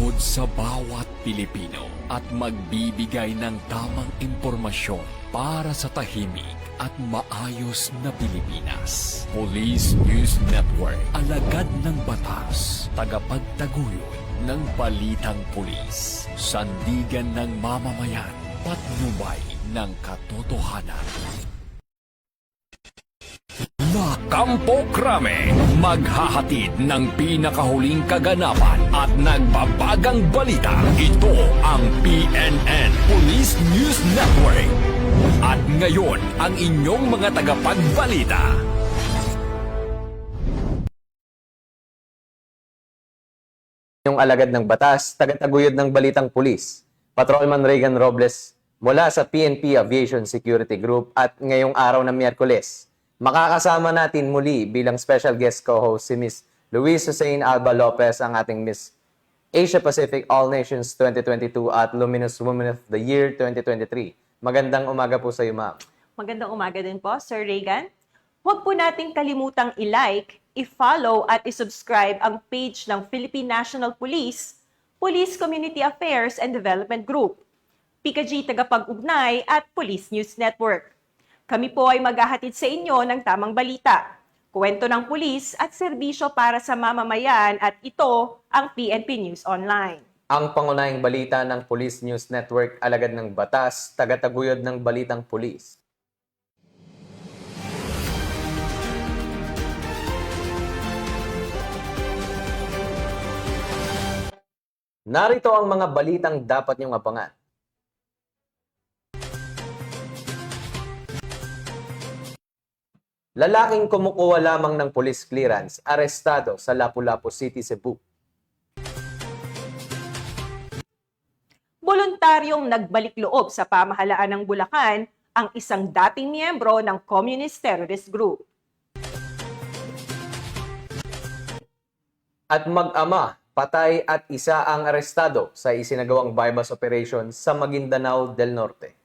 lingkod sa bawat Pilipino at magbibigay ng tamang impormasyon para sa tahimik at maayos na Pilipinas. Police News Network, alagad ng batas, tagapagtaguyod ng balitang pulis, sandigan ng mamamayan, patnubay ng katotohanan. La Campo Crame, maghahatid ng pinakahuling kaganapan at nagbabagang balita. Ito ang PNN Police News Network. At ngayon, ang inyong mga tagapagbalita. Yung alagad ng batas, tagataguyod ng balitang pulis, Patrolman Regan Robles mula sa PNP Aviation Security Group at ngayong araw ng Miyerkules. Makakasama natin muli bilang special guest co-host si Miss Luis Hussein Alba Lopez, ang ating Miss Asia Pacific All Nations 2022 at Luminous Woman of the Year 2023. Magandang umaga po sa iyo, ma'am. Magandang umaga din po, Sir Regan. Huwag po nating kalimutang i-like, i-follow at i-subscribe ang page ng Philippine National Police, Police Community Affairs and Development Group, PKG Tagapag-Ugnay at Police News Network. Kami po ay maghahatid sa inyo ng tamang balita, kwento ng pulis at serbisyo para sa mamamayan at ito ang PNP News Online. Ang pangunahing balita ng Police News Network, alagad ng batas, tagataguyod ng balitang pulis. Narito ang mga balitang dapat niyong abangan. Lalaking kumukuha lamang ng police clearance, arestado sa Lapu-Lapu City, Cebu. Voluntaryong nagbalik loob sa pamahalaan ng Bulacan ang isang dating miyembro ng Communist Terrorist Group. At mag-ama, patay at isa ang arestado sa isinagawang bypass operation sa Maguindanao del Norte.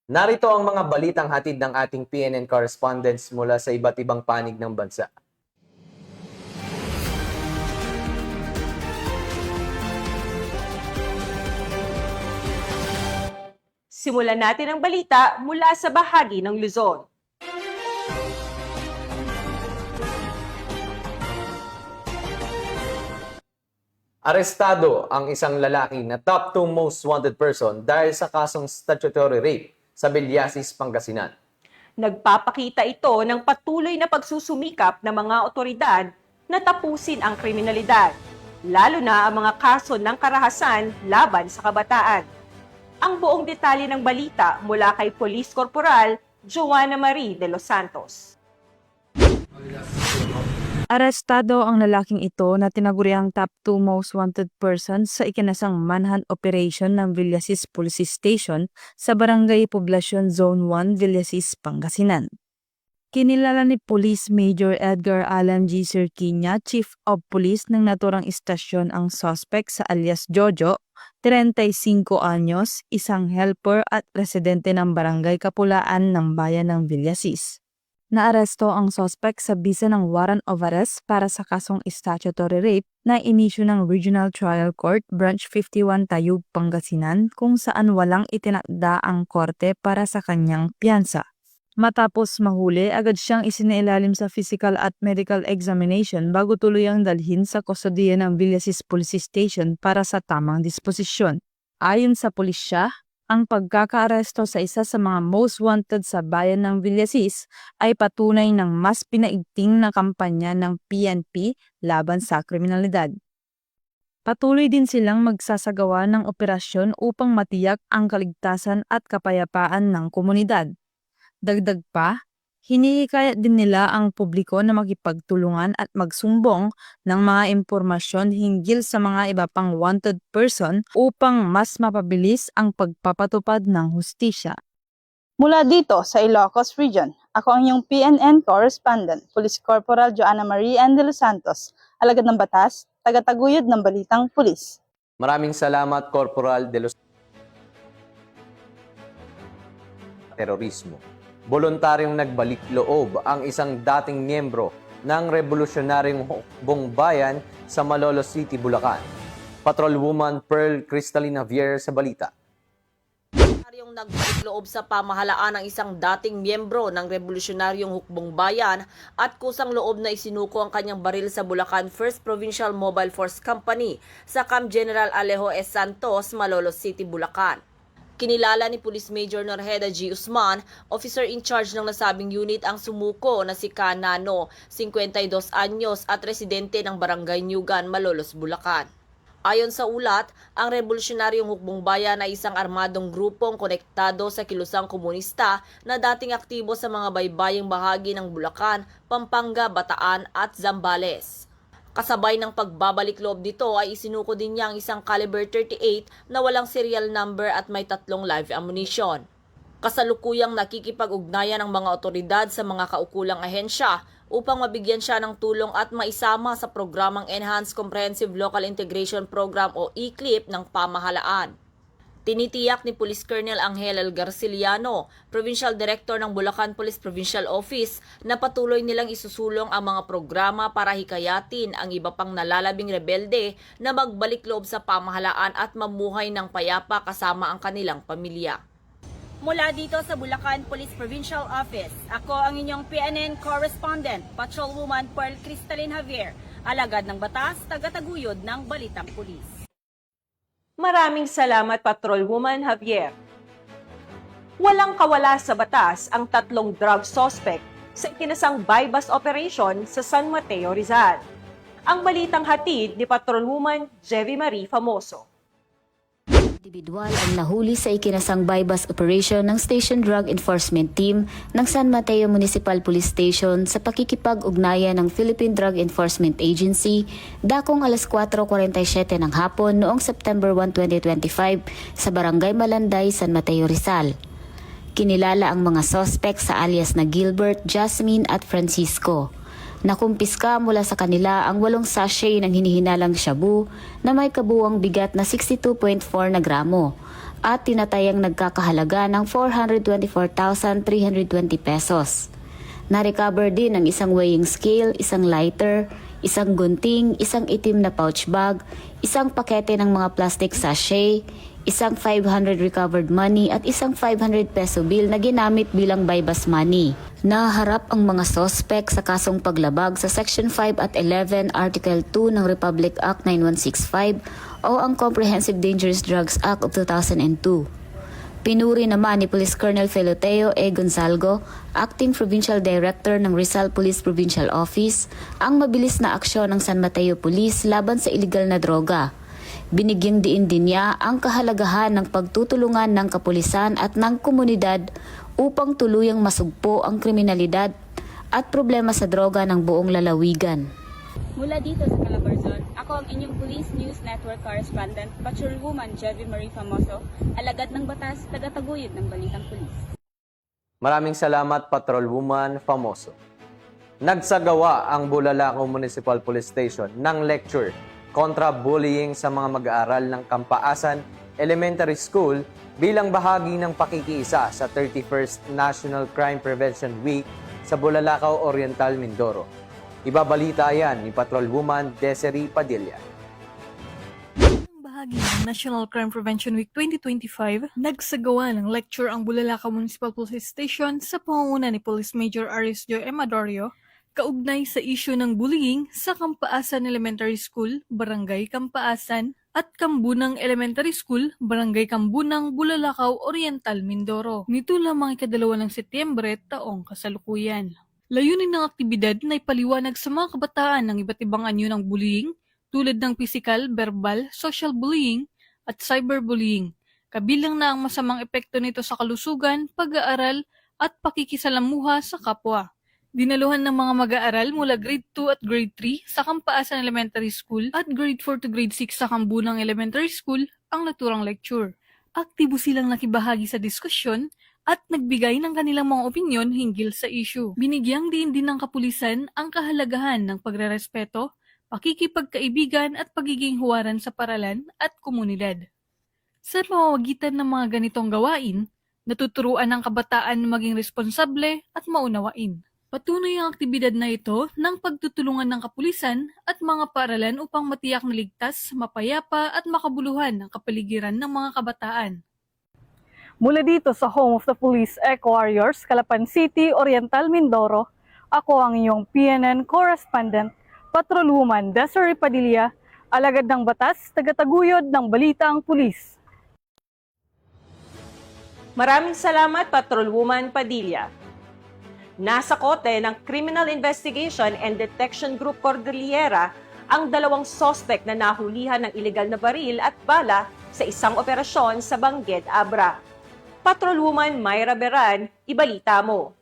Narito ang mga balitang hatid ng ating PNN correspondents mula sa iba't ibang panig ng bansa. Simulan natin ang balita mula sa bahagi ng Luzon. Arestado ang isang lalaki na top 2 most wanted person dahil sa kasong statutory rape sa Villasis, Pangasinan. Nagpapakita ito ng patuloy na pagsusumikap ng mga otoridad na tapusin ang kriminalidad, lalo na ang mga kaso ng karahasan laban sa kabataan. Ang buong detalye ng balita mula kay Police Corporal Joanna Marie de los Santos. Arestado ang lalaking ito na tinaguriang top 2 most wanted person sa ikinasang manhunt operation ng Villasis Police Station sa Barangay Poblacion Zone 1, Villasis, Pangasinan. Kinilala ni Police Major Edgar Alan G. Sirquiña, Chief of Police ng naturang istasyon ang suspect sa alias Jojo, 35 anyos, isang helper at residente ng Barangay Kapulaan ng Bayan ng Villasis. Naaresto ang suspect sa bisa ng warrant of arrest para sa kasong statutory rape na inisyu ng Regional Trial Court Branch 51 Tayug, Pangasinan kung saan walang itinakda ang korte para sa kanyang piyansa. Matapos mahuli, agad siyang isinailalim sa physical at medical examination bago tuluyang dalhin sa kustodiya ng Villasis Police Station para sa tamang disposisyon. Ayon sa pulisya, ang pagkakaaresto sa isa sa mga most wanted sa bayan ng Villasis ay patunay ng mas pinaigting na kampanya ng PNP laban sa kriminalidad. Patuloy din silang magsasagawa ng operasyon upang matiyak ang kaligtasan at kapayapaan ng komunidad. Dagdag pa, hinihikayat din nila ang publiko na makipagtulungan at magsumbong ng mga impormasyon hinggil sa mga iba pang wanted person upang mas mapabilis ang pagpapatupad ng hustisya. Mula dito sa Ilocos Region, ako ang iyong PNN correspondent, Police Corporal Joanna Marie de los Santos, alagad ng batas, tagataguyod ng balitang pulis. Maraming salamat, Corporal de los Terorismo. Voluntaryong nagbalik loob ang isang dating miyembro ng Revolusyonaryong Hukbong Bayan sa Malolos City, Bulacan. Patrolwoman Pearl Cristalina Javier sa balita. Yung nagbalik loob sa pamahalaan ng isang dating miyembro ng Revolusyonaryong Hukbong Bayan at kusang loob na isinuko ang kanyang baril sa Bulacan 1st Provincial Mobile Force Company sa Camp General Alejo S. Santos, Malolos City, Bulacan. Kinilala ni Police Major Norheda G. Usman, officer in charge ng nasabing unit ang sumuko na si Canano, 52 anyos at residente ng Barangay Nyugan, Malolos, Bulacan. Ayon sa ulat, ang Revolusyonaryong Hukbong Bayan ay isang armadong grupong konektado sa kilusang komunista na dating aktibo sa mga baybaying bahagi ng Bulacan, Pampanga, Bataan at Zambales. Kasabay ng pagbabalik loob dito ay isinuko din niya ang isang caliber 38 na walang serial number at may 3 live ammunition. Kasalukuyang nakikipag-ugnayan ang mga otoridad sa mga kaukulang ahensya upang mabigyan siya ng tulong at maisama sa programang Enhanced Comprehensive Local Integration Program o ECLIP ng pamahalaan. Tinitiyak ni Police Colonel Angel L. Garciliano, Provincial Director ng Bulacan Police Provincial Office, na patuloy nilang isusulong ang mga programa para hikayatin ang iba pang nalalabing rebelde na magbalik loob sa pamahalaan at mamuhay ng payapa kasama ang kanilang pamilya. Mula dito sa Bulacan Police Provincial Office, ako ang inyong PNN Correspondent, Patrolwoman Pearl Cristalina Javier, alagad ng batas, tagataguyod ng Balitang Pulis. Maraming salamat, Patrolwoman Javier. Walang kawala sa batas ang 3 drug suspect sa ikinasang buy-bust operation sa San Mateo, Rizal. Ang balitang hatid ni Patrolwoman Jevy Marie Famoso. Individual ang nahuli sa ikinasang buy-bust operation ng Station Drug Enforcement Team ng San Mateo Municipal Police Station sa pakikipag-ugnayan ng Philippine Drug Enforcement Agency dakong alas 4:47 ng hapon noong September 1, 2025 sa Barangay Malanday, San Mateo, Rizal. Kinilala ang mga sospek sa alias na Gilbert, Jasmine at Francisco. Nakumpiska mula sa kanila ang 8 sachet ng hinihinalang shabu na may kabuuang bigat na 62.4 na gramo at tinatayang nagkakahalaga ng 424,320 pesos. Na-recover din ang isang weighing scale, isang lighter, isang gunting, isang itim na pouch bag, isang pakete ng mga plastic sachet, isang 500 recovered money at isang 500 peso bill na ginamit bilang buy-bust money. Naharap ang mga sospek sa kasong paglabag sa Section 5 at 11 Article 2 ng Republic Act 9165 o ang Comprehensive Dangerous Drugs Act of 2002. Pinuri naman ni Police Colonel Feloteo E. Gonzalgo, Acting Provincial Director ng Rizal Police Provincial Office, ang mabilis na aksyon ng San Mateo Police laban sa iligal na droga. Binigyang diin din niya ang kahalagahan ng pagtutulungan ng kapulisan at ng komunidad upang tuluyang masugpo ang kriminalidad at problema sa droga ng buong lalawigan. Mula dito sa Calabarzon, ako ang inyong Police News Network Correspondent, Patrolwoman Jevy Marie Famoso, alagad ng batas, tagataguyod ng Balitang Pulis. Maraming salamat, Patrolwoman Famoso. Nagsagawa ang Bulalakaw Municipal Police Station ng lecture kontra bullying sa mga mag-aaral ng Kampaasan Elementary School bilang bahagi ng pakikiisa sa 31st National Crime Prevention Week sa Bulalakaw Oriental, Mindoro. Ibabalita yan ni Patrolwoman Desiree Padilla. Bahagi ng National Crime Prevention Week 2025, nagsagawa ng lecture ang Bulalakaw Municipal Police Station sa pangunguna ni Police Major Aris Joy Emadorio kaugnay sa isyu ng bullying sa Kampaasan Elementary School, Barangay Kampaasan at Kambunang Elementary School, Barangay Kambunang, Bulalakaw Oriental, Mindoro. Nito lamang ika-2 ng Setyembre taong kasalukuyan. Layunin ng aktibidad na ipaliwanag sa mga kabataan ng iba't ibang anyo ng bullying tulad ng physical, verbal, social bullying at cyberbullying. Kabilang na ang masamang epekto nito sa kalusugan, pag-aaral at pakikisalamuha sa kapwa. Dinaluhan ng mga mag-aaral mula grade 2 at grade 3 sa Kampaasan Elementary School at grade 4 to grade 6 sa Kambunang Elementary School ang naturang lecture. Aktibo silang nakibahagi sa diskusyon at nagbigay ng kanilang mga opinyon hinggil sa issue. Binigyang diin din ng kapulisan ang kahalagahan ng pagrerespeto, pakikipagkaibigan at pagiging huwaran sa paralan at komunidad. Sa pamamagitan ng mga ganitong gawain, Natuturuan ng kabataan na maging responsable at maunawain. Patuloy ang aktibidad na ito ng pagtutulungan ng kapulisan at mga paaralan upang matiyak na ligtas, mapayapa at makabuluhan ang kapaligiran ng mga kabataan. Mula dito sa Home of the Police Eco Warriors, Calapan City, Oriental, Mindoro, ako ang inyong PNN correspondent, Patrolwoman Desiree Padilla, alagad ng batas, tagataguyod ng balitang pulis. Maraming salamat, Patrolwoman Padilla. Nasa kote ng Criminal Investigation and Detection Group Cordillera ang 2 sospek na nahulihan ng ilegal na baril at bala sa isang operasyon sa Bangged, Abra. Patrolwoman Myra Beran, ibalita mo.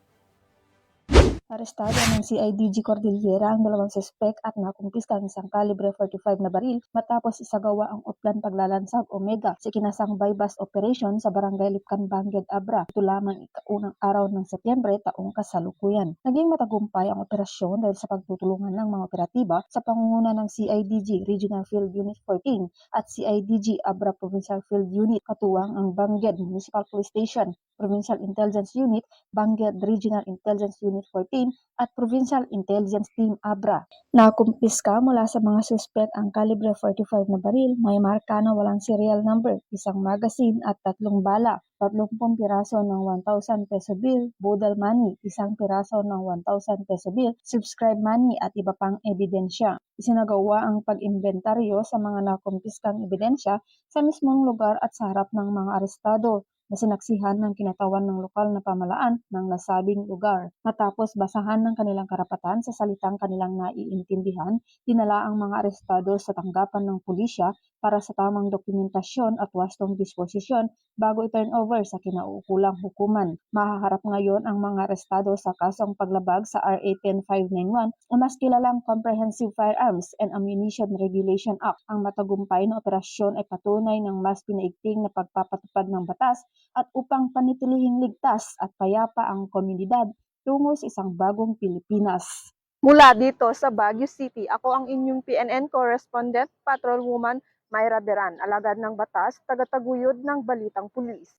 Arestado ng CIDG Cordillera ang 2 suspek at nakumpiska ang isang kalibre 45 na baril matapos isagawa ang uplan paglalansag Omega sa kinasang bypass operation sa Barangay Lipcan, Bangged, Abra. Ito lamang ikaunang araw ng Setyembre taong kasalukuyan. Naging matagumpay ang operasyon dahil sa pagtutulungan ng mga operatiba sa pangunguna ng CIDG Regional Field Unit 14 at CIDG Abra Provincial Field Unit, katuwang ang Bangged Municipal Police Station, Provincial Intelligence Unit, Bangged Regional Intelligence Unit 14 at Provincial Intelligence Team Abra. Nakumpiska mula sa mga suspect ang kalibre 45 na baril, may marka na walang serial number, isang magazine at 3 bala, 30 piraso ng 1,000 peso bill, bodal money, 1 piraso ng 1,000 peso bill, subscribe money at iba pang ebidensya. Isinagawa ang pag-inventaryo sa mga nakumpiskang ebidensya sa mismong lugar at sa harap ng mga arestado na sinaksihan ng kinatawan ng lokal na pamalaan ng nasabing lugar. Matapos basahan ng kanilang karapatan sa salitang kanilang naiintindihan, dinala ang mga arestado sa tanggapan ng pulisya para sa tamang dokumentasyon at wastong disposisyon bago i-turn over sa kinauukulang hukuman. Mahaharap ngayon ang mga arestado sa kasong paglabag sa RA 10591 o mas kilalang Comprehensive Firearms and Ammunition Regulation Act. Ang matagumpay na operasyon ay patunay ng mas pinaigting na pagpapatupad ng batas at upang panitilihing ligtas at payapa ang komunidad tungo sa isang bagong Pilipinas. Mula dito sa Baguio City, ako ang inyong PNN correspondent, Patrolwoman Myra Beran, alagad ng batas, tagataguyod ng balitang pulis.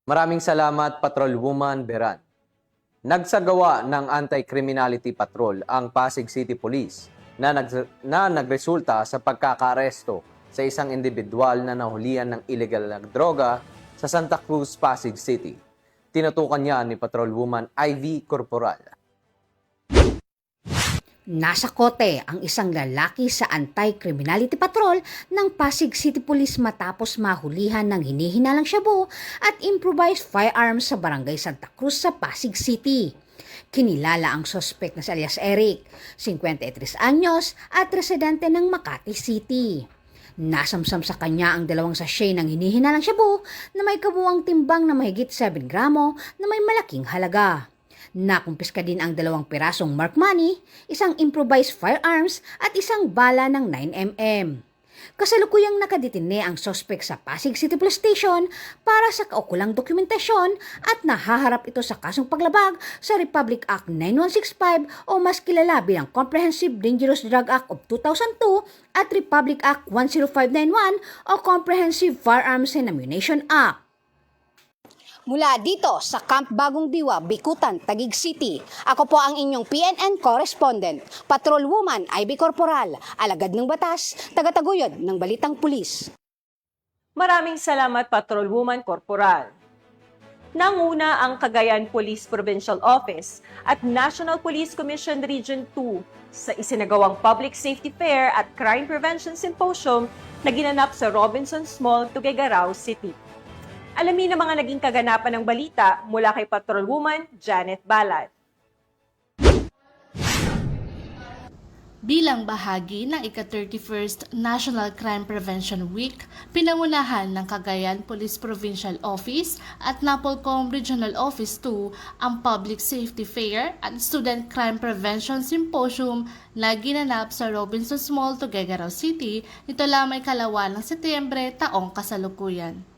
Maraming salamat, Patrolwoman Beran. Nagsagawa ng anti-criminality patrol ang Pasig City Police na nagresulta sa pagkakaaresto sa isang individual na nahulihan ng illegal na droga sa Santa Cruz, Pasig City. Tinutukan niya ni Patrolwoman Ivy Corporal. Nasa kote ang isang lalaki sa anti-criminality patrol ng Pasig City Police matapos mahulihan ng hinihinalang shabu at improvised firearms sa Barangay Santa Cruz sa Pasig City. Kinilala ang suspect na si alias Eric, 53 anyos at residente ng Makati City. Nasamsam sa kanya ang 2 sachet ng hinihinalang shabu na may kabuuang timbang na mahigit 7 gramo na may malaking halaga. Nakumpiska din ang 2 pirasong mark money, isang improvised firearms at isang bala ng 9mm. Kasalukuyang nakadetine ang suspect sa Pasig City Police Station para sa kaukulang dokumentasyon at nahaharap ito sa kasong paglabag sa Republic Act 9165 o mas kilala bilang Comprehensive Dangerous Drug Act of 2002 at Republic Act 10591 o Comprehensive Firearms and Ammunition Act. Mula dito sa Camp Bagong Diwa, Bikutan, Taguig City, ako po ang inyong PNN correspondent, Patrolwoman Ivy Corporal, alagad ng batas, tagataguyod ng balitang pulis. Maraming salamat, Patrolwoman Corporal. Nanguna ang Cagayan Police Provincial Office at National Police Commission Region 2 sa isinagawang Public Safety Fair at Crime Prevention Symposium na ginanap sa Robinsons Mall, Tuguegarao City. Alamin ang mga naging kaganapan ng balita mula kay Patrolwoman Janet Balad. Bilang bahagi ng ika-31st National Crime Prevention Week, pinangunahan ng Cagayan Police Provincial Office at Napolcom Regional Office 2 ang Public Safety Fair at Student Crime Prevention Symposium na ginanap sa Robinsons Mall, Tuguegarao City nito lamang kalawan ng Setyembre taong kasalukuyan.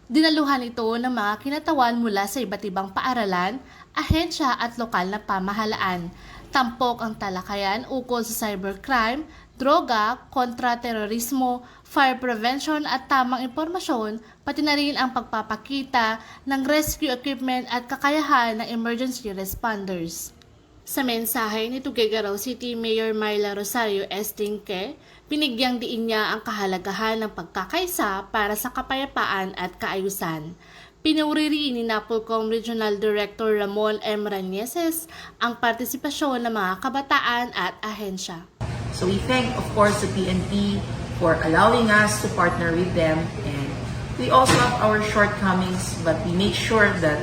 Dinaluhan ito ng mga kinatawan mula sa iba't ibang paaralan, ahensya at lokal na pamahalaan. Tampok ang talakayan ukol sa cybercrime, droga, kontra-terorismo, fire prevention at tamang impormasyon, pati na rin ang pagpapakita ng rescue equipment at kakayahan ng emergency responders. Sa mensahe ni Tuguegarao City Mayor Myla Rosario Estinque, binigyang diin niya ang kahalagahan ng pagkakaisa para sa kapayapaan at kaayusan. Pinuri rin ni NAPOLCOM Regional Director Ramon M. Ranieses ang partisipasyon ng mga kabataan at ahensya. So we thank, of course, the PNP for allowing us to partner with them, and we also have our shortcomings, but we make sure that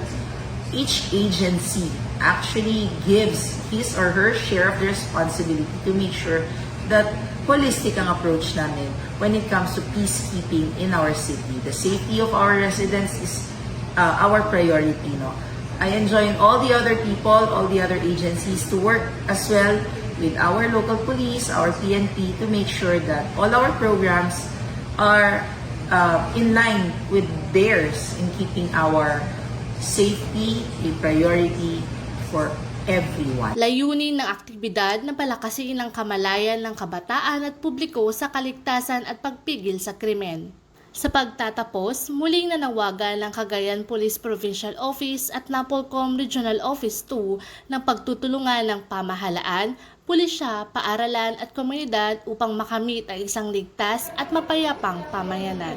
each agency actually gives his or her share of the responsibility to make sure that holistic ang approach namin when it comes to peacekeeping in our city. The safety of our residents is our priority. No? I enjoin all the other people, all the other agencies to work as well with our local police, our PNP, to make sure that all our programs are in line with theirs in keeping our safety a priority for everyone. Layunin ng aktibidad na palakasin ang kamalayan ng kabataan at publiko sa kaligtasan at pagpigil sa krimen. Sa pagtatapos, muling nanawagan ng Cagayan Police Provincial Office at NAPOLCOM Regional Office 2 ng pagtutulungan ng pamahalaan, pulisya, paaralan at komunidad upang makamit ang isang ligtas at mapayapang pamayanan.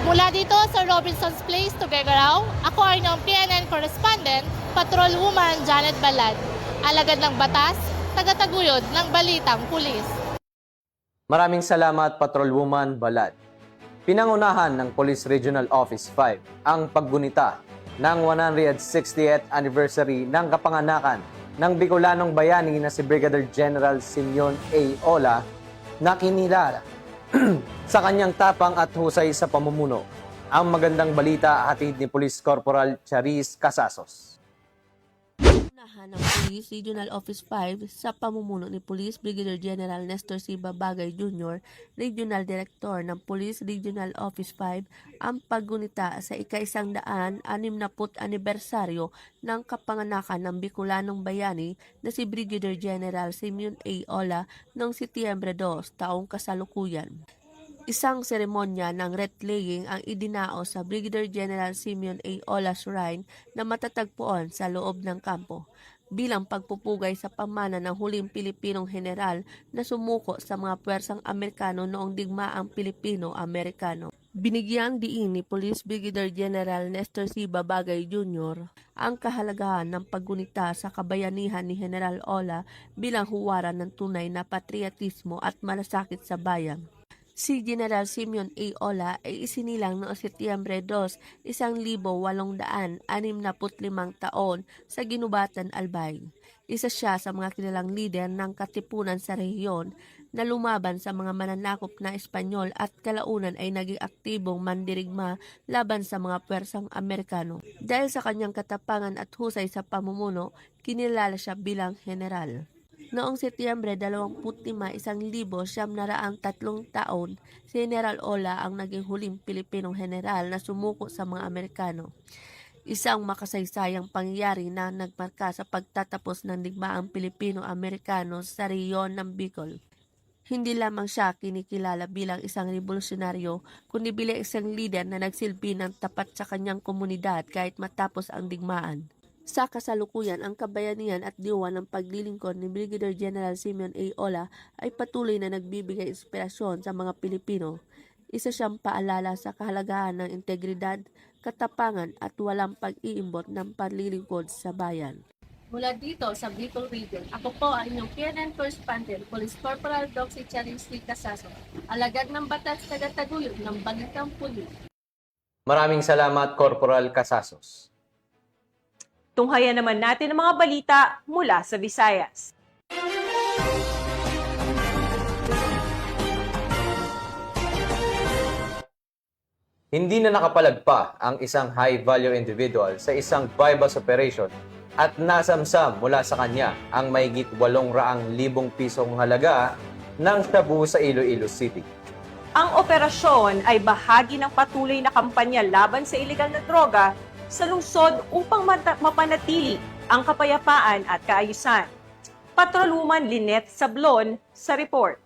Mula dito sa Robinson's Place, Tuguegarao, ako ay ng PNN Correspondent, Patrolwoman Janet Balad, alagad ng batas, tagataguyod ng Balitang Pulis. Maraming salamat, Patrolwoman Balad. Pinangunahan ng Police Regional Office 5 ang paggunita ng 160th anniversary ng kapanganakan ng Bicolanong bayani na si Brigadier General Simeon A. Ola na kinilala sa kanyang tapang at husay sa pamumuno. Ang magandang balita hatid ni Police Corporal Charis Casasos. Ng Police Regional Office 5 sa pamumuno ni Police Brigadier General Nestor C. Babagay Jr., Regional Director ng Police Regional Office 5, ang paggunita sa ika-160 anibersaryo ng kapanganakan ng Bicolanong bayani na si Brigadier General Simeon A. Ola noong Setyembre 2, taong kasalukuyan. Isang seremonya ng wreath-laying ang idinao sa Brigadier General Simeon A. Ola Shrine na matatagpuan sa loob ng kampo bilang pagpupugay sa pamana ng huling Pilipinong general na sumuko sa mga puwersang Amerikano noong digmaang Pilipino-Amerikano. Binigyang diin ni Police Brigadier General Nestor C. Babagay Jr. ang kahalagahan ng paggunita sa kabayanihan ni General Ola bilang huwaran ng tunay na patriotismo at malasakit sa bayan. Si General Simeon A. Ola ay isinilang noong Setyembre 2, 1865 taon sa Ginubatan, Albay. Isa siya sa mga kilalang lider ng katipunan sa rehiyon na lumaban sa mga mananakop na Espanyol at kalaunan ay naging aktibong mandirigma laban sa mga puwersang Amerikano. Dahil sa kanyang katapangan at husay sa pamumuno, kinilala siya bilang general. Noong Setyembre 25, 1903 taon, si General Ola ang naging huling Pilipinong general na sumuko sa mga Amerikano. Isang makasaysayang pangyayari na nagmarka sa pagtatapos ng digmaang Pilipino-Amerikano sa rehiyon ng Bicol. Hindi lamang siya kinikilala bilang isang revolusyonaryo, kundi bilang isang lider na nagsilbi ng tapat sa kanyang komunidad kahit matapos ang digmaan. Sa kasalukuyan, ang kabayanihan at diwa ng paglilingkod ni Brigadier General Simeon A. Ola ay patuloy na nagbibigay inspirasyon sa mga Pilipino. Isa siyang paalala sa kahalagahan ng integridad, katapangan at walang pag-iimbot ng paglilingkod sa bayan. Mula dito sa Bicol Region, ako po ang inyong PNN Correspondent, Police Corporal Doxy Charis Casasos, alagad ng batas tagataguyod ng Balitang Pulis. Maraming salamat, Corporal Casasos. Tunghayan naman natin ang mga balita mula sa Visayas. Hindi na nakapalagpa ang isang high-value individual sa isang bypass operation at nasamsam mula sa kanya ang mahigit 800,000 pisong halaga ng shabu sa Iloilo City. Ang operasyon ay bahagi ng patuloy na kampanya laban sa iligal na droga sa lungsod upang mapanatili ang kapayapaan at kaayusan. Patrolwoman Lynette Sablon sa report.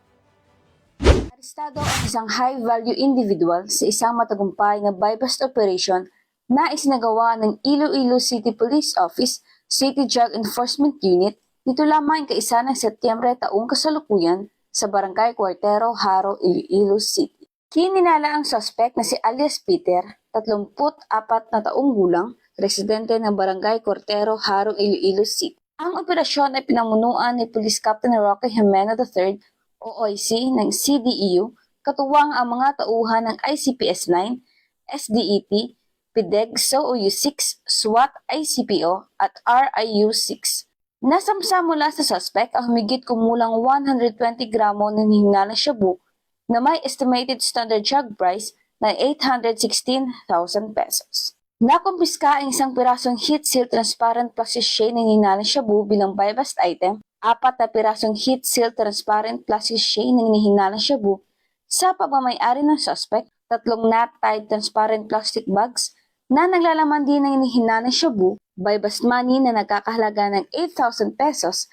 Arestado ang isang high-value individual sa isang matagumpay na buy-bust operation na isinagawa ng Iloilo City Police Office City Drug Enforcement Unit nito lamang ika-1 ng Setyembre taong kasalukuyan sa Barangay Cuartero, Haro, Iloilo City. Kininala ang suspect na si alias Peter, 34 na taong gulang, residente ng Barangay Cuartero, Haro, Iloilo City. Ang operasyon ay pinamunuan ni Police Captain Roque Jimeno III, OIC ng CDEU, katuwang ang mga tauhan ng ICPS-9, SDEP, PIDEG, SOU-6, SWAT, ICPO at RIU-6. Nasamsa mula sa suspect ang humigit kumulang 120 gramo ng hinalang shabu na may estimated standard drug price na 816,000 pesos. Nakumpiska ang isang pirasong heat seal transparent plastic shade ng hinalang shabu bilang buy-bust item, 4 na pirasong heat seal transparent plastic shade ng hinalang shabu sa pagmamayari ng suspect, 3 knot-tied transparent plastic bags na naglalaman din ng hinalang shabu, buy-bust money na nagkakahalaga ng 8,000 pesos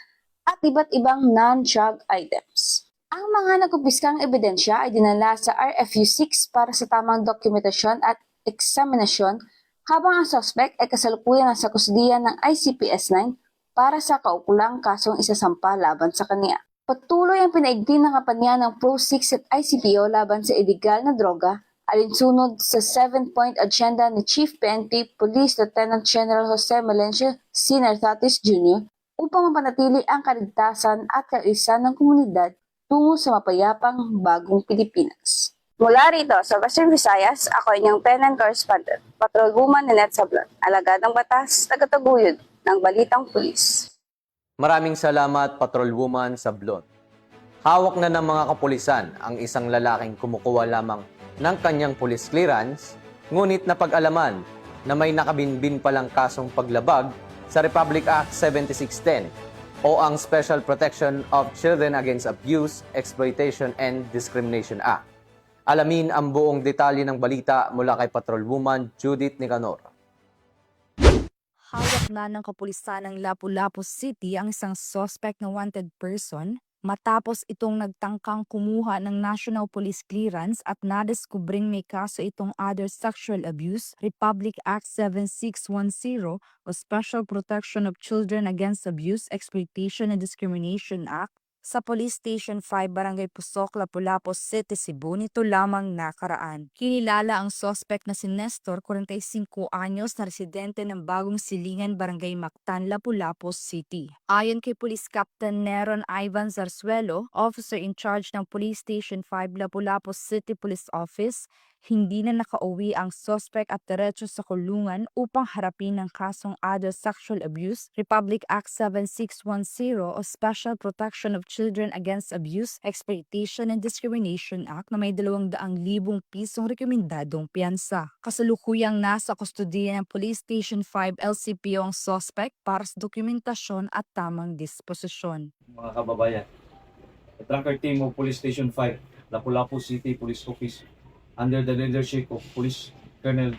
at iba't ibang non-drug items. Ang mga nagkumpiskang ebidensya ay dinala sa RFU-6 para sa tamang dokumentasyon at eksaminasyon habang ang suspect ay kasalukuyan sa kusdiyan ng ICPS-9 para sa kaukulang kasong isasampa laban sa kanya. Patuloy ang pinaigting ng kampanya ng Pro-6 at ICPO laban sa iligal na droga alinsunod sa 7-point agenda ni Chief PNP Police Lieutenant General Jose Melencio C. Nartatis Jr. upang mapanatili ang kaligtasan at kaisa ng komunidad tungo sa mapayapang bagong Pilipinas. Mula rito sa Western Visayas, ako inyong PNN correspondent, Patrolwoman Lynette Sablon, alagad ng batas, tagataguyod ng Balitang Pulis. Maraming salamat, Patrolwoman Sablon. Hawak na ng mga kapulisan ang isang lalaking kumukuha lamang ng kanyang police clearance, ngunit napag-alaman na may nakabinbin palang kasong paglabag sa Republic Act 7610 o ang Special Protection of Children Against Abuse, Exploitation and Discrimination Act. Alamin ang buong detalye ng balita mula kay Patrolwoman Judith Nicanor. Hawak na ng kapulisan ng Lapu-Lapu City ang isang suspect na wanted person matapos itong nagtangkang kumuha ng National Police Clearance at nadyskubring may kaso itong Other Sexual Abuse, Republic Act 7610 o Special Protection of Children Against Abuse, Exploitation and Discrimination Act sa Police Station 5, Barangay Pusok, Lapu-Lapu City, Cebu nito lamang nakaraan. Kinilala ang suspect na si Nestor, 45 anyos na residente ng Bagong Silingan, Barangay Mactan, Lapu-Lapu City. Ayon kay Police Captain Neron Ivan Zarzuelo, officer in charge ng Police Station 5, Lapu-Lapu City Police Office, hindi na nakauwi ang suspect at diretso sa kulungan upang harapin ng kasong Other Sexual Abuse, Republic Act 7610 o Special Protection of Children Against Abuse, Exploitation and Discrimination Act na may 200,000 pisong rekomendadong piyansa. Kasalukuyang nasa kustodiya ng Police Station 5 LCPO ang suspect para sa dokumentasyon at tamang disposisyon. Mga kababayan, the tracker team of Police Station 5, Lapu-Lapu City Police Office, under the leadership of Police Colonel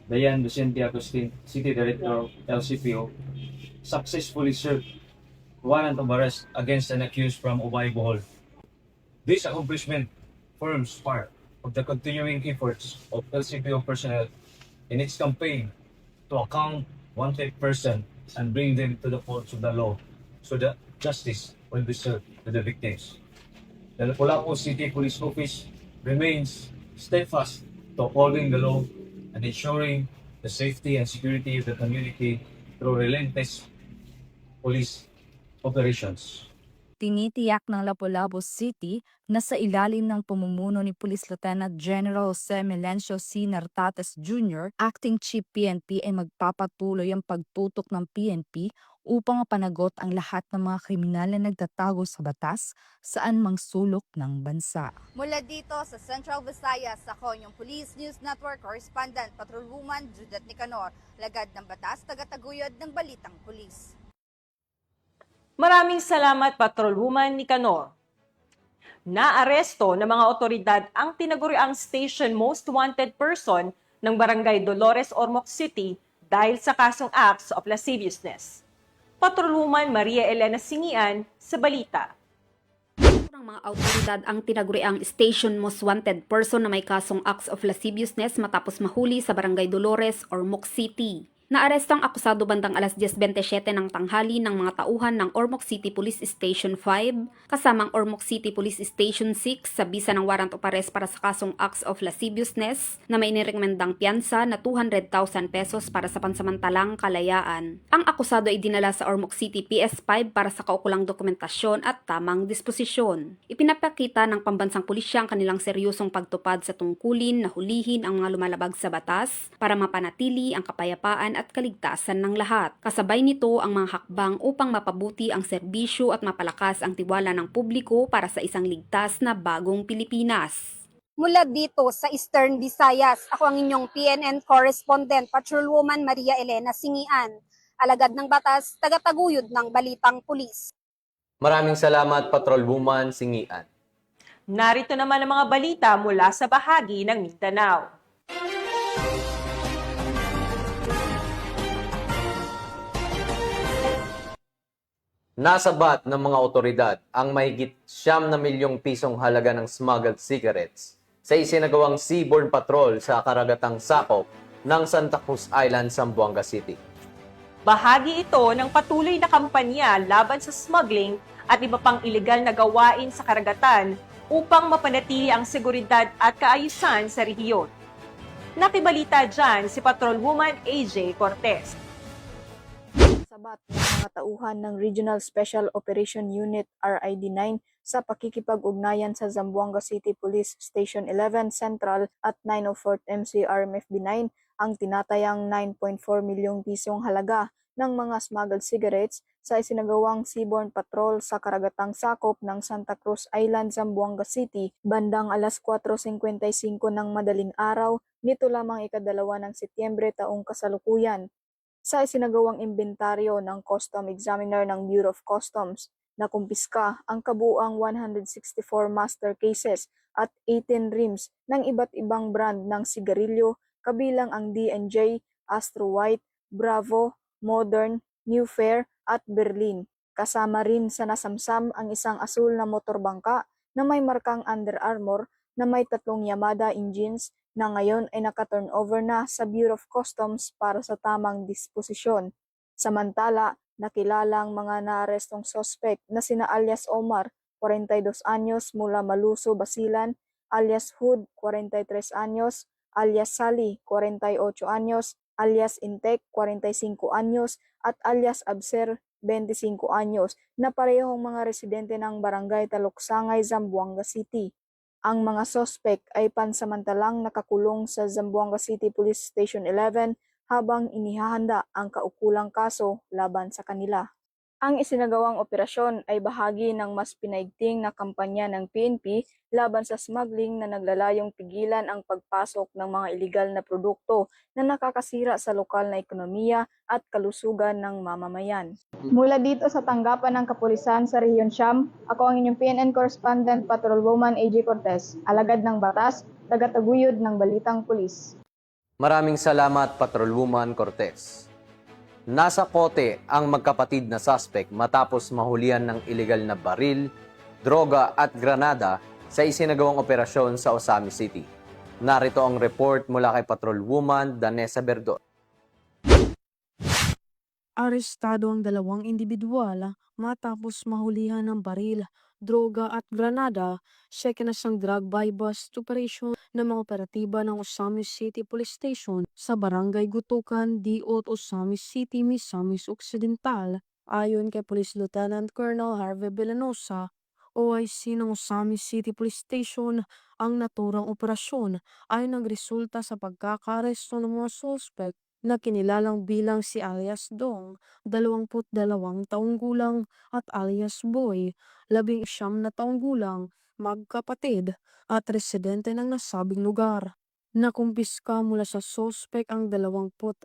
Dayan Vicente Agustin, City Director of LCPO, successfully served warrant of arrest against an accused from Ubay, Bohol. This accomplishment forms part of the continuing efforts of LCPO personnel in its campaign to account wanted person and bring them to the courts of the law so that justice will be served to the victims. The Lapu-Lapu City Police Office remains steadfast to upholding the law and ensuring the safety and security of the community through relentless police operations. Tinitiyak ng Lapu-Lapu City na sa ilalim ng pamumuno ni Police Lieutenant General Jose Melencio C. Nartates Jr., Acting Chief PNP ay magpapatuloy ang pagtutok ng PNP upang mapanagot ang lahat ng mga kriminal na nagtatago sa batas saan mang sulok ng bansa. Mula dito sa Central Visayas, ako yung Police News Network Correspondent Patrolwoman Judith Nicanor, lagad ng batas, tagataguyod ng Balitang Pulis. Maraming salamat, Patrolwoman Nicanor. Naaresto ng mga otoridad ang tinaguriang Station Most Wanted Person ng Barangay Dolores, Ormoc City dahil sa kasong acts of lasciviousness. Patrolwoman Maria Elena Singian sa balita. Ng mga autoridad ang tinaguriang Station Most Wanted Person na may kasong acts of lasciviousness matapos mahuli sa Barangay Dolores, Ormoc City. Naaresto ang akusado bandang alas 10:27 ng tanghali ng mga tauhan ng Ormoc City Police Station 5, kasamang Ormoc City Police Station 6 sa bisa ng warrant of arrest para sa kasong acts of lasciviousness na may inirekomendang piyansa na 200,000 pesos para sa pansamantalang kalayaan. Ang akusado ay dinala sa Ormoc City PS5 para sa kaukulang dokumentasyon at tamang disposisyon. Ipinapakita ng pambansang pulisya ang kanilang seryosong pagtupad sa tungkulin na hulihin ang mga lumalabag sa batas para mapanatili ang kapayapaan at kaligtasan ng lahat. Kasabay nito ang mga hakbang upang mapabuti ang serbisyo at mapalakas ang tiwala ng publiko para sa isang ligtas na bagong Pilipinas. Mula dito sa Eastern Visayas, ako ang inyong PNN correspondent, Patrolwoman Maria Elena Singian, alagad ng batas, tagataguyod ng balitang pulis. Maraming salamat, Patrolwoman Singian. Narito naman ang mga balita mula sa bahagi ng Mindanao. Nasabat ng mga otoridad ang mahigit 9 milyong pisong halaga ng smuggled cigarettes sa isinagawang seaborne patrol sa karagatang sakop ng Santa Cruz Island, Zamboanga City. Bahagi ito ng patuloy na kampanya laban sa smuggling at iba pang ilegal na gawain sa karagatan upang mapanatili ang seguridad at kaayusan sa rehiyon. Nakibalita dyan si Patrolwoman AJ Cortez. Sabat ng mga tauhan ng Regional Special Operation Unit RID-9 sa pakikipag-ugnayan sa Zamboanga City Police Station 11 Central at 904th MCRMFB9 ang tinatayang 9.4 milyong pisong halaga ng mga smuggled cigarettes sa isinagawang seaborne patrol sa karagatang sakop ng Santa Cruz Island, Zamboanga City bandang alas 4:55 ng madaling araw nito lamang ikadalawa ng Setyembre taong kasalukuyan. Sa isinagawang imbentaryo ng Custom Examiner ng Bureau of Customs, nakumpiska ang kabuuang 164 master cases at 18 rims ng iba't ibang brand ng sigarilyo kabilang ang D&J, Astro White, Bravo, Modern, New Fair at Berlin. Kasama rin sa nasamsam ang isang asul na motorbangka na may markang Under Armour na may 3 Yamada engines na ngayon ay naka-turnover na sa Bureau of Customs para sa tamang disposisyon. Samantala, nakilalang mga naarestong sospek na sina alias Omar, 42 anyos mula Maluso, Basilan, alias Hood, 43 anyos, alias Sally, 48 anyos, alias Intek, 45 anyos, at alias Abser, 25 anyos, na parehong mga residente ng Barangay Taluksangay, Zamboanga City. Ang mga sospek ay pansamantalang nakakulong sa Zamboanga City Police Station 11 habang inihahanda ang kaukulang kaso laban sa kanila. Ang isinagawang operasyon ay bahagi ng mas pinaigting na kampanya ng PNP laban sa smuggling na naglalayong pigilan ang pagpasok ng mga ilegal na produkto na nakakasira sa lokal na ekonomiya at kalusugan ng mamamayan. Mula dito sa tanggapan ng kapulisan sa Rehiyon Siyam, ako ang inyong PNN correspondent Patrolwoman AJ Cortez, alagad ng batas, tagataguyod ng balitang pulis. Maraming salamat, Patrolwoman Cortez. Nasa kote ang magkapatid na suspect matapos mahulihan ng ilegal na baril, droga at granada sa isinagawang operasyon sa Osami City. Narito ang report mula kay Patrolwoman Danessa Berdon. Arestado ang 2 individual matapos mahulihan ng baril, droga at granada sa ikinasang drug buy-bust operation ng mga operatiba ng Osami City Police Station sa Barangay Gutukan, Diot, Osami City, Misamis Occidental. Ayon kay Police Lieutenant Colonel Harvey Villanosa, OIC ng Osami City Police Station, ang naturang operasyon ay nagresulta sa pagkakaresto ng mga suspect na kinilalang bilang si alias Dong, 22 taong gulang, at alias Boy, 19 na taong gulang, magkapatid at residente ng nasabing lugar. Nakumpiska mula sa suspect ang 26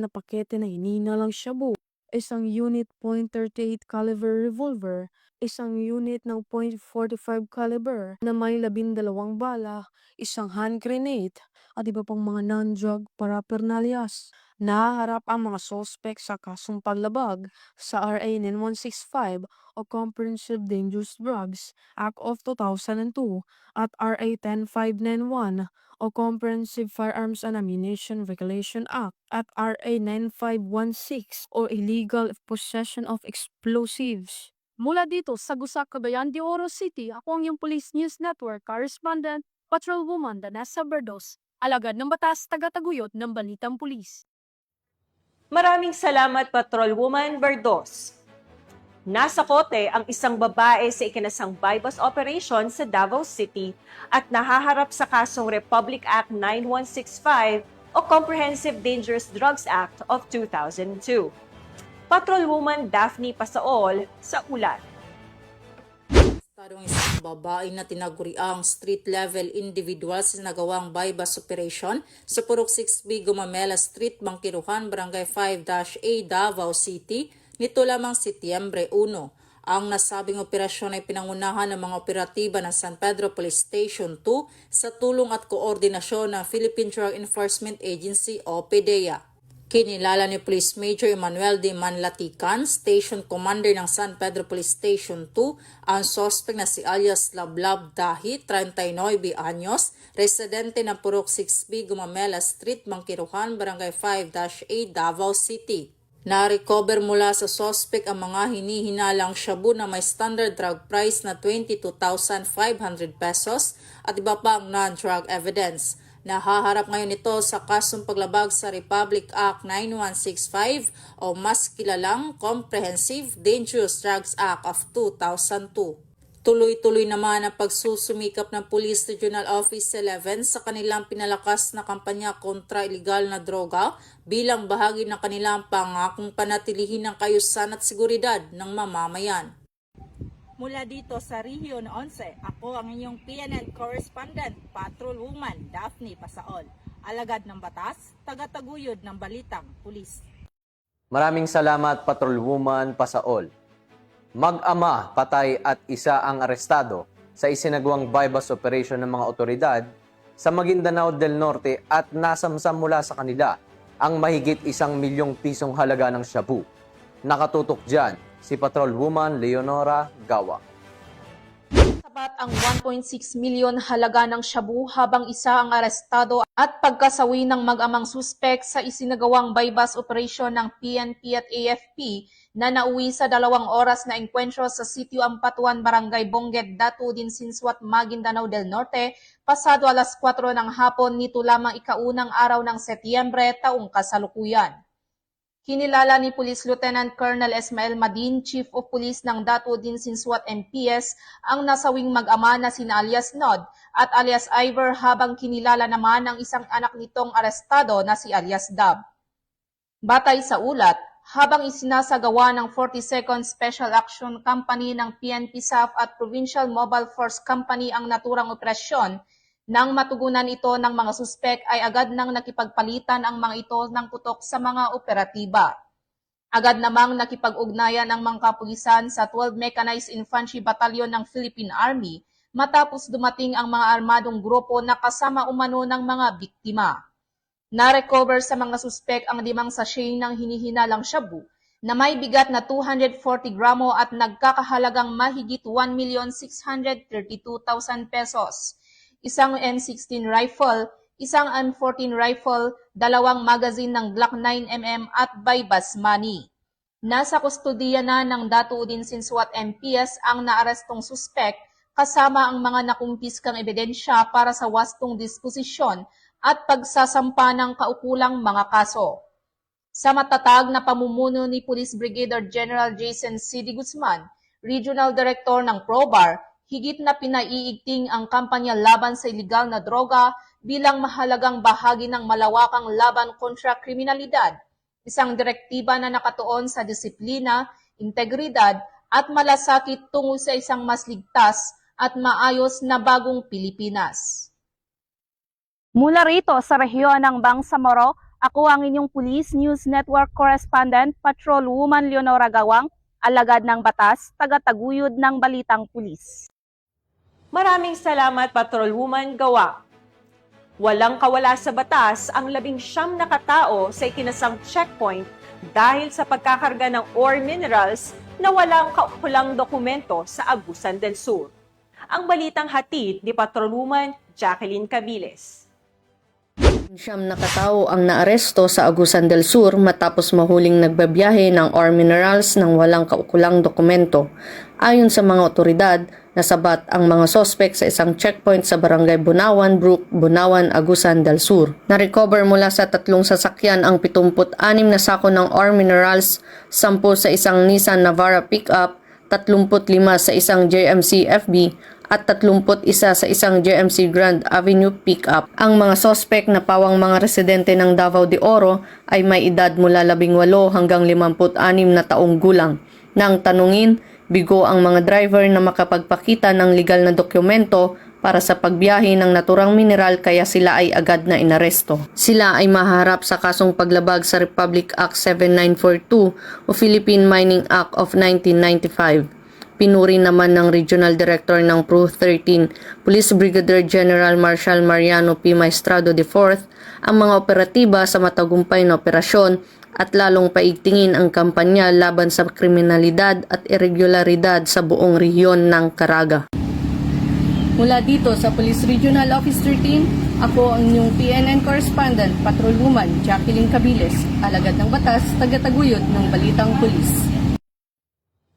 na pakete na hininalang shabu, isang unit .38 caliber revolver, isang unit ng .45 caliber na may 12 bala, isang hand grenade, at iba pang mga non-drug paraphernalias. Naharap ang mga sospek sa kasong paglabag sa RA 9165 o Comprehensive Dangerous Drugs Act of 2002 at RA 10591 o Comprehensive Firearms and Ammunition Regulation Act at RA 9516 o Illegal Possession of Explosives. Mula dito sa Gusak, Cagayan de Oro City, ako ang iyong Police News Network Correspondent, Patrolwoman Danessa Berdos, alagad ng batas, tagataguyod ng Balitang Pulis. Maraming salamat, Patrolwoman Berdos. Nasa kote ang isang babae sa ikinasang bypass operation sa Davao City at nahaharap sa kasong Republic Act 9165 o Comprehensive Dangerous Drugs Act of 2002. Patrolwoman Daphne Pasaol sa ulat. Tarong isang babae na tinaguriang street-level individual sa nagawang bypass operation sa Purok 6B Gumamela Street, Bangkiruhan, Barangay 5-A, Davao City, nito lamang Setyembre 1. Ang nasabing operasyon ay pinangunahan ng mga operatiba ng San Pedro Police Station 2 sa tulong at koordinasyon ng Philippine Drug Enforcement Agency o PDEA. Kinilala ni Police Major Emmanuel D. Manlatican, Station Commander ng San Pedro Police Station 2, ang suspect na si alias Lablab Dahi, 39 anyos, residente ng Purok 6B Gumamela Street, Bangkiruhan, Barangay 5-A, Davao City. Na-recover mula sa suspect ang mga hinihinalang shabu na may standard drug price na 22,500 pesos at iba pang non-drug evidence. Nahaharap ngayon ito sa kasong paglabag sa Republic Act 9165 o mas kilalang Comprehensive Dangerous Drugs Act of 2002. Tuloy-tuloy naman ang pagsusumikap ng Police Regional Office 11 sa kanilang pinalakas na kampanya kontra ilegal na droga bilang bahagi ng kanilang pangakong panatilihin ng kaayusan at seguridad ng mamamayan. Mula dito sa Region 11, ako ang inyong PNN Correspondent, Patrolwoman Daphne Pasaol. Alagad ng batas, tagataguyod ng Balitang Pulis. Maraming salamat, Patrolwoman Pasaol. Mag-ama, patay at isa ang arestado sa isinagawang bypass operation ng mga otoridad sa Maguindanao del Norte at nasamsam mula sa kanila ang mahigit 1 milyong pisong halaga ng shabu. Nakatutok dyan si Patrolwoman Leonora Gawa. Sapat ang 1.6 milyon halaga ng shabu habang isa ang arestado at pagkasawi ng mag-amang suspek sa isinagawang bypass operation ng PNP at AFP na nauwi sa 2 oras na engkwentro sa Sitio Ampatuan, Barangay Bonguet, Datu din Sinswat, Maguindanao del Norte, pasado alas 4 ng hapon nito lamang ikaunang araw ng Setyembre taong kasalukuyan. Kinilala ni Police Lieutenant Colonel Esmael Madin, Chief of Police ng Datu din Sinswat MPS, ang nasawing mag-ama na sina alias Nod at alias Ivor habang kinilala naman ang isang anak nitong arestado na si alias Dab. Batay sa ulat, habang isinasagawa ng 42nd Special Action Company ng PNP SAF at Provincial Mobile Force Company ang naturang operasyon, nang matugunan ito ng mga suspek ay agad nang nakipagpalitan ang mga ito ng putok sa mga operatiba. Agad namang nakipag-ugnayan ang mga kapulisan sa 12 Mechanized Infantry Battalion ng Philippine Army matapos dumating ang mga armadong grupo na kasama umano ng mga biktima. Na-recover sa mga suspek ang 5 sachet ng hinihinalang shabu na may bigat na 240 gramo at nagkakahalagang mahigit 1,632,000 pesos. Isang M16 rifle, isang M14 rifle, 2 magazine ng Glock 9mm at bypass money. Nasa kustudiya na ng Datu din Sinswat MPS ang naarestong suspek kasama ang mga nakumpiskang ebidensya para sa wastong disposisyon at pagsasampa ng kaukulang mga kaso. Sa matatag na pamumuno ni Police Brigadier General Jason C. D. Guzman, Regional Director ng PROBAR, higit na pinaiigting ang kampanya laban sa ilegal na droga bilang mahalagang bahagi ng malawakang laban kontra kriminalidad, isang direktiba na nakatuon sa disiplina, integridad at malasakit tungo sa isang mas ligtas at maayos na bagong Pilipinas. Mula rito sa rehiyon ng Bangsamoro, ako ang inyong Police News Network Correspondent, Patrolwoman Leonora Gawang, alagad ng batas, tagataguyod ng Balitang Pulis. Maraming salamat, Patrolwoman Gawa. Walang kawala sa batas ang 19 na katao sa ikinasang checkpoint dahil sa pagkakarga ng ore minerals na walang kaukulang dokumento sa Agusan del Sur. Ang balitang hatid ni Patrolwoman Jacqueline Cabiles. Siyam na katao ang naaresto sa Agusan del Sur matapos mahuling nagbabiyahe ng ore minerals ng walang kaukulang dokumento. Ayon sa mga otoridad, nasabat ang mga sospek sa isang checkpoint sa barangay Bunawan, Brook, Bunawan, Agusan del Sur. Na-recover mula sa 3 sasakyan ang 76 na sako ng ore minerals, 10 sa isang Nissan Navara pickup, 35 sa isang JMC FB, at 31 sa isang JMC Grand Avenue pickup. Ang mga sospek na pawang mga residente ng Davao de Oro ay may edad mula 18 hanggang 56 na taong gulang. Nang tanungin, bigo ang mga driver na makapagpakita ng legal na dokumento para sa pagbiyahe ng naturang mineral kaya sila ay agad na inaresto. Sila ay maharap sa kasong paglabag sa Republic Act 7942 o Philippine Mining Act of 1995. Pinuri naman ng Regional Director ng PRO 13, Police Brigadier General Marshal Mariano P. Maestrado IV, ang mga operatiba sa matagumpay na operasyon at lalong paigtingin ang kampanya laban sa kriminalidad at irregularidad sa buong rehiyon ng Caraga. Mula dito sa Police Regional Office 13, ako ang inyong PNN Correspondent, Patrolwoman Jacqueline Cabiles, alagad ng batas, tagataguyod ng Balitang Pulis.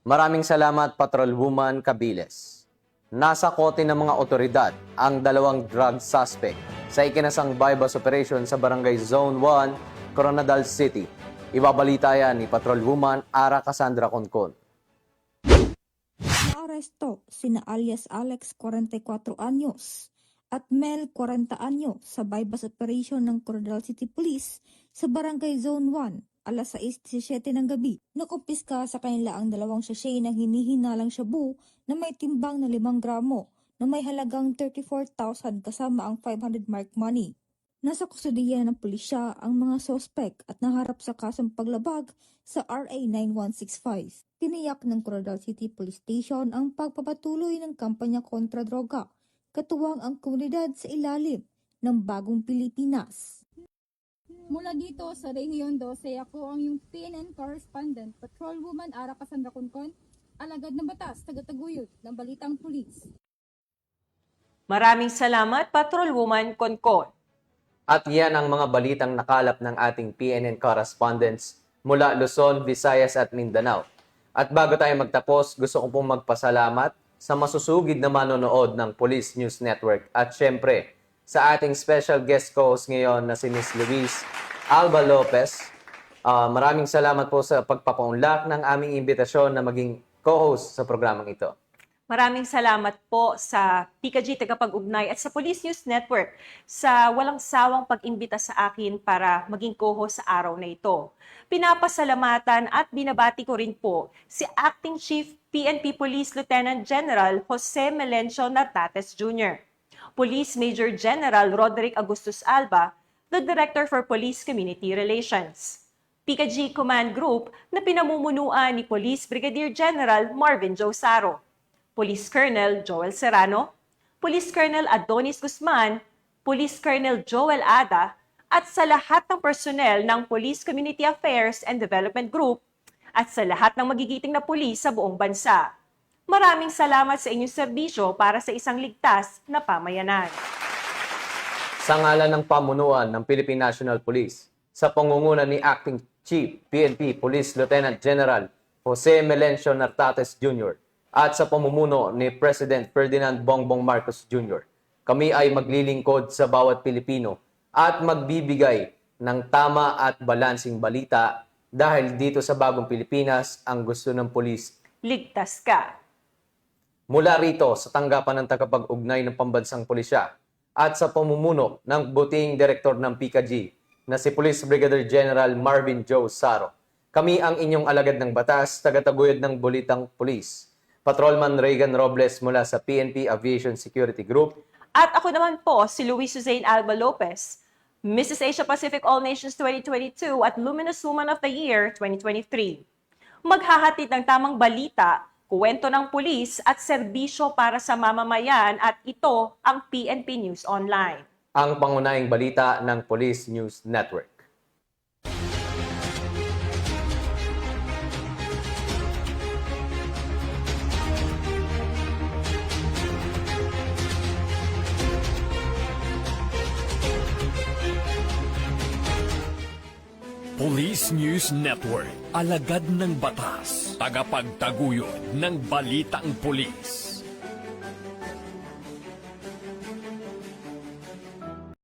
Maraming salamat, Patrolwoman Cabiles. Nasa kote ng mga otoridad ang 2 drug suspect sa ikinasang bypass operation sa Barangay Zone 1, Coronadal City. Ibabalita yan ni Patrolwoman Ara Cassandra Concon. Naaresto sina alias Alex 44 anyos at Mel 40 anyo sa bypass operation ng Coronadal City Police sa Barangay Zone 1. Alas 6:17 ng gabi, nakumpiska sa kanila ang 2 sachet ng hinihinalang shabu na may timbang na 5 gramo na may halagang 34,000 kasama ang 500 mark money. Nasa kustudiya ng pulisya ang mga sospek at naharap sa kasong paglabag sa RA 9165. Tiniyak ng Coronadal City Police Station ang pagpapatuloy ng kampanya kontra droga, katuwang ang komunidad sa ilalim ng Bagong Pilipinas. Mula dito sa Rehiyon 12, ako ang yung PNN Correspondent, Patrolwoman Ara Cassandra Concon, alagad ng batas, tagataguyod ng Balitang Pulis. Maraming salamat, Patrolwoman Concon. At yan ang mga balitang nakalap ng ating PNN correspondents mula Luzon, Visayas at Mindanao. At bago tayo magtapos, gusto ko pong magpasalamat sa masusugid na manonood ng Police News Network at syempre sa ating special guest co-host ngayon na si Ms. Luis Alba Lopez. Maraming salamat po sa pagpapaunlak ng aming imbitasyon na maging co-host sa programang ito. Maraming salamat po sa PKG Tagapag-Ugnay at sa Police News Network sa walang sawang pag-imbita sa akin para maging co-host sa araw na ito. Pinapasalamatan at binabati ko rin po si Acting Chief PNP Police Lieutenant General Jose Melencio Nartates Jr., Police Major General Roderick Agustus Alba, the Director for Police Community Relations. PKG Command Group na pinamumunuan ni Police Brigadier General Marvin Josaro, Police Colonel Joel Serrano, Police Colonel Adonis Guzman, Police Colonel Joel Ada, at sa lahat ng personnel ng Police Community Affairs and Development Group at sa lahat ng magigiting na pulis sa buong bansa. Maraming salamat sa inyong serbisyo para sa isang ligtas na pamayanan. Sa ngalan ng pamunuan ng Philippine National Police, sa pangunguna ni Acting Chief PNP Police Lieutenant General Jose Melencio Nartates Jr. at sa pamumuno ni President Ferdinand Bongbong Marcos Jr., kami ay maglilingkod sa bawat Pilipino at magbibigay ng tama at balansing balita dahil dito sa Bagong Pilipinas ang gusto ng pulis. Ligtas ka! Mula rito sa tanggapan ng tagapag-ugnay ng Pambansang Pulisya at sa pamumuno ng buting direktor ng PKG na si Police Brigadier General Marvin Josaro, kami ang inyong alagad ng batas, tagataguyod ng Balitang Pulis, Patrolman Regan Robles mula sa PNP Aviation Security Group. At ako naman po si Luis Suzanne Alba Lopez, Mrs. Asia Pacific All Nations 2022 at Luminous Woman of the Year 2023. Maghahatid ng tamang balita, kuwento ng pulis at serbisyo para sa mamamayan at ito ang PNP News Online. Ang pangunahing balita ng Police News Network. Police News Network, alagad ng batas, tagapagtaguyod ng balitang pulis.